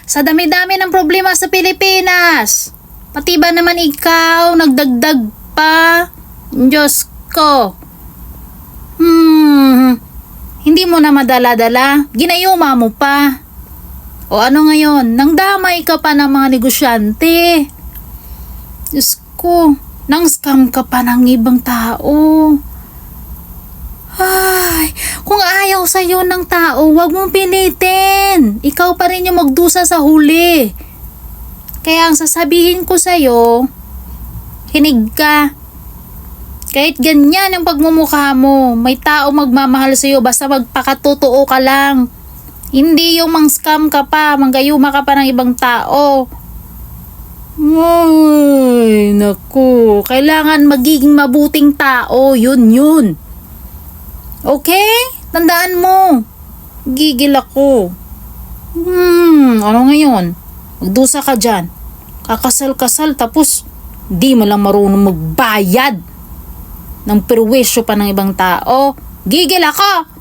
Sa dami-dami ng problema sa Pilipinas. Pati ba naman ikaw, nagdagdag pa? Diyos ko. Hindi mo na madala-dala, ginayuma mo pa. O ano ngayon, nangdamay ka pa ng mga negosyante. Diyos ko, nang scam ka pa ng ibang tao. Ay, kung ayaw sa'yo ng tao, wag mong pilitin. Ikaw pa rin yung magdusa sa huli. Kaya ang sasabihin ko sa'yo, hinig ka. Kahit ganyan ang pagmumukha mo, may tao magmamahal sa'yo basta magpakatotoo ka lang. Hindi yung mang-scam ka pa, manggayuma ka pa ng ibang tao. Ay, naku, kailangan magiging mabuting tao, yun. Okay? Tandaan mo. Gigil ako. Ano ngayon? Magdusa ka dyan. Kakasal-kasal tapos di mo lang marunong magbayad ng perwisyo pa ng ibang tao. Gigil ako!